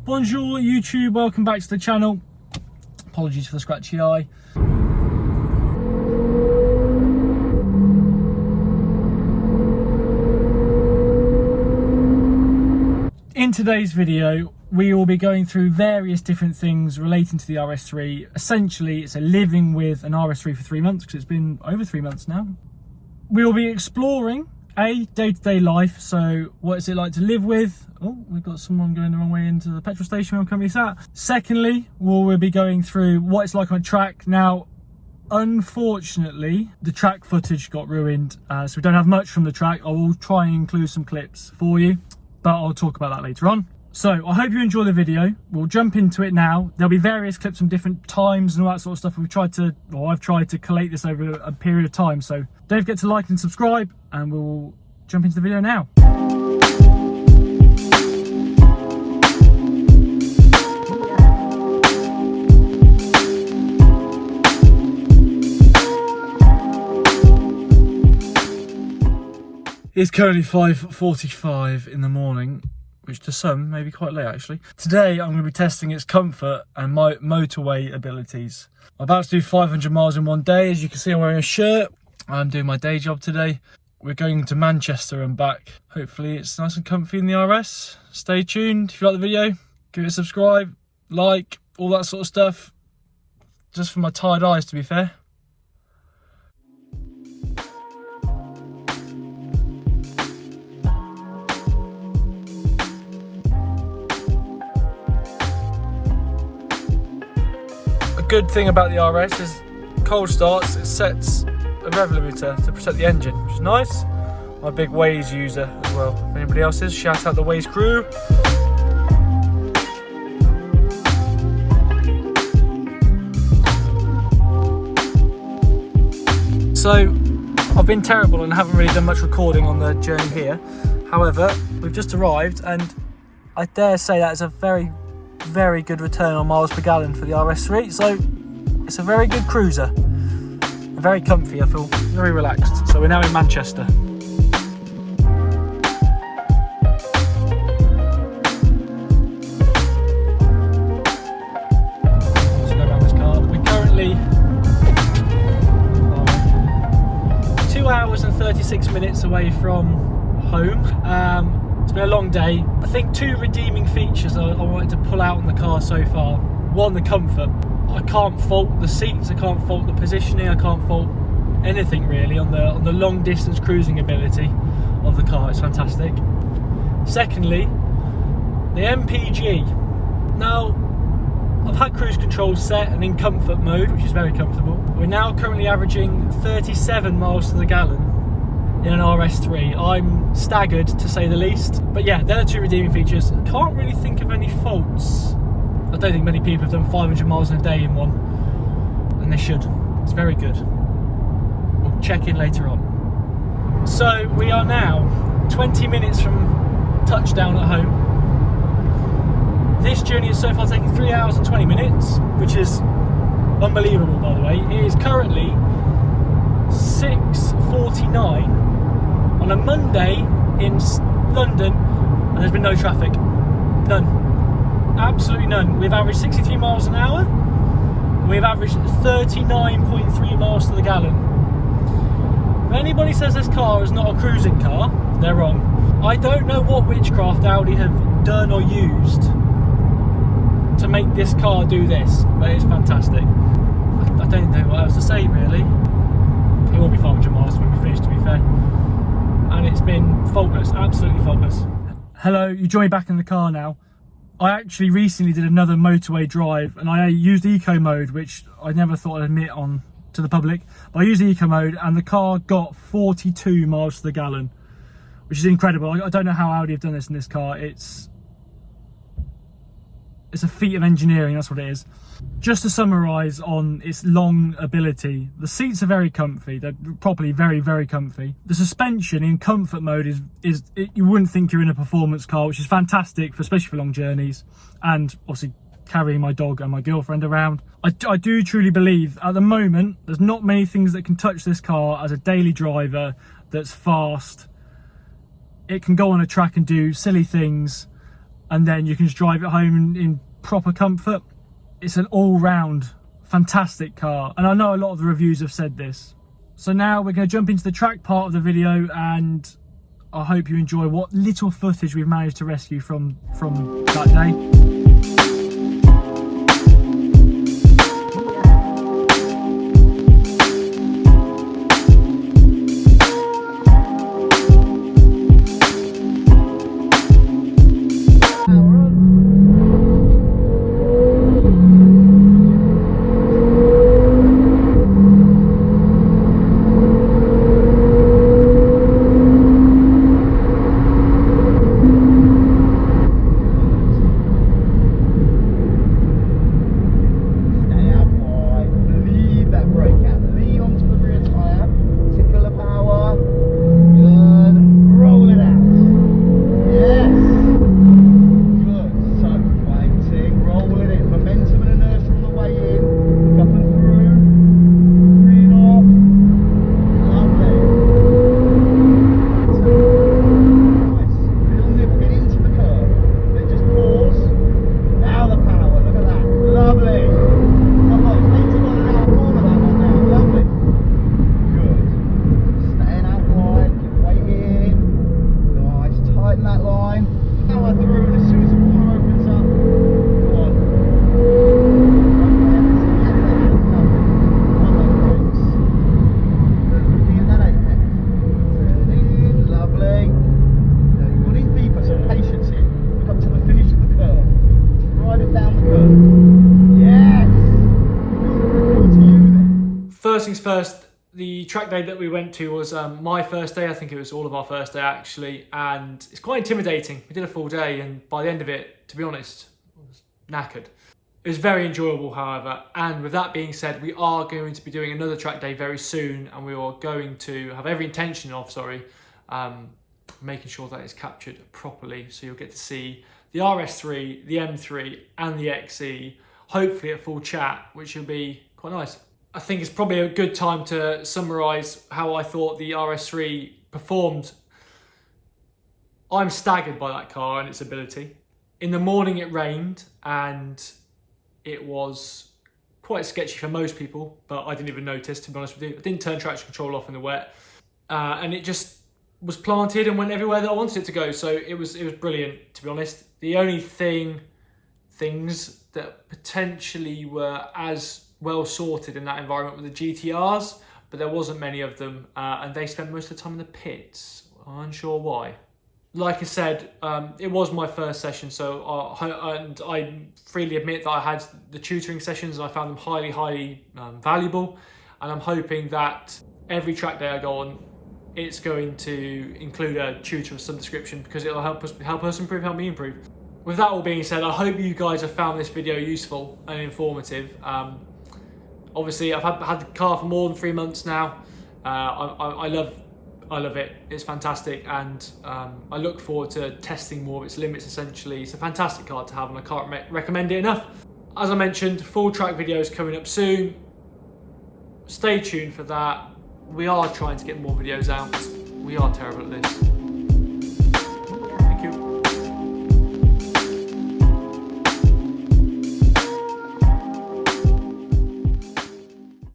Bonjour YouTube, welcome back to the channel. Apologies for the scratchy eye. In today's video, we will be going through various different things relating to the RS3. Essentially, it's a living with an RS3 for 3 months, because it's been over 3 months now. We will be exploring day-to-day life, so what is it like to live with? Oh, we've got someone going the wrong way into the petrol station where I'm currently sat. Secondly, we'll be going through what it's like on track. Now, unfortunately, the track footage got ruined, so we don't have much from the track. I will try and include some clips for you, but I'll talk about that later on. So I hope you enjoy the video. We'll jump into it now. There'll be various clips from different times and all that sort of stuff. I've tried to collate this over a period of time. So don't forget to like and subscribe, and we'll jump into the video now. It's currently 5:45 in the morning, which to some may be quite late actually. Today I'm going to be testing its comfort and my motorway abilities. I'm about to do 500 miles in one day. As you can see, I'm wearing a shirt. I'm doing my day job today. We're going to Manchester and back. Hopefully it's nice and comfy in the RS. Stay tuned. If you like the video, give it a subscribe, like, all that sort of stuff. Just for my tired eyes, to be fair. A good thing about the RS is cold starts, it sets a rev limiter to protect the engine, which is nice. I'm a big Waze user as well. If anybody else is, shout out the Waze crew. So I've been terrible and haven't really done much recording on the journey here. However, we've just arrived and I dare say that is a very good return on miles per gallon for the RS3. So it's a very good cruiser. Very comfy, I feel very relaxed. So we're now in Manchester. Let's go around this car. We're currently 2 hours and 36 minutes away from home. It's been a long day. I think 2 redeeming features I wanted to pull out on the car so far. One, the comfort. I can't fault the seats, I can't fault the positioning, I can't fault anything really on the long distance cruising ability of the car. It's fantastic. Secondly, the MPG. Now, I've had cruise control set and in comfort mode, which is very comfortable. We're now currently averaging 37 miles to the gallon in an RS3. I'm staggered to say the least. But yeah, they're the 2 redeeming features. Can't really think of any faults. I don't think many people have done 500 miles in a day in one, and they should. It's very good. We'll check in later on. So we are now 20 minutes from touchdown at home. This journey has so far taken 3 hours and 20 minutes, which is unbelievable, by the way. It is currently 6:49 on a Monday in London, and there's been no traffic. None. Absolutely none. We've averaged 63 miles an hour. We've averaged 39.3 miles to the gallon. If anybody says this car is not a cruising car, they're wrong. I don't know what witchcraft Audi have done or used to make this car do this, but it's fantastic. I don't know what else to say really. It will be 500 miles when we finish, to be fair. And it's been faultless, absolutely faultless. Hello, you join me back in the car now. I actually recently did another motorway drive and I used eco mode, which I never thought I'd admit on to the public, but I used eco mode and the car got 42 miles to the gallon, which is incredible. I don't know how Audi have done this in this car. It's a feat of engineering, that's what it is. Just to summarise on its long ability, the seats are very comfy. They're properly very comfy. The suspension in comfort mode is you wouldn't think you're in a performance car, which is fantastic for especially for long journeys, and obviously carrying my dog and my girlfriend around. I do truly believe at the moment there's not many things that can touch this car as a daily driver that's fast. It can go on a track and do silly things and then you can just drive it home in proper comfort. It's an all-round fantastic car, and I know a lot of the reviews have said this. So now we're going to jump into the track part of the video, and I hope you enjoy what little footage we've managed to rescue from that day. First things first, the track day that we went to was my first day. I think it was all of our first day actually, and it's quite intimidating. We did a full day, and by the end of it, to be honest, I was knackered. It was very enjoyable, however, and with that being said, we are going to be doing another track day very soon, and we are going to have every intention of, making sure that it's captured properly, so you'll get to see the RS3, the M3 and the XE, hopefully at full chat, which will be quite nice. I think it's probably a good time to summarise how I thought the RS3 performed. I'm staggered by that car and its ability. In the morning it rained and it was quite sketchy for most people, but I didn't even notice, to be honest with you. I didn't turn traction control off in the wet, and it just was planted and went everywhere that I wanted it to go. So it was brilliant, to be honest. The only things that potentially were as well sorted in that environment were the GTRs, but there wasn't many of them, and they spent most of the time in the pits. I'm unsure why. Like I said, it was my first session, so and I freely admit that I had the tutoring sessions and I found them highly valuable, and I'm hoping that every track day I go on, it's going to include a tutor of some description, because it'll help us improve, help me improve. With that all being said, I hope you guys have found this video useful and informative. Obviously, I've had the car for more than 3 months now. I love it. It's fantastic, and I look forward to testing more of its limits. Essentially, it's a fantastic car to have, and I can't recommend it enough. As I mentioned, full track videos coming up soon. Stay tuned for that. We are trying to get more videos out. We are terrible at this.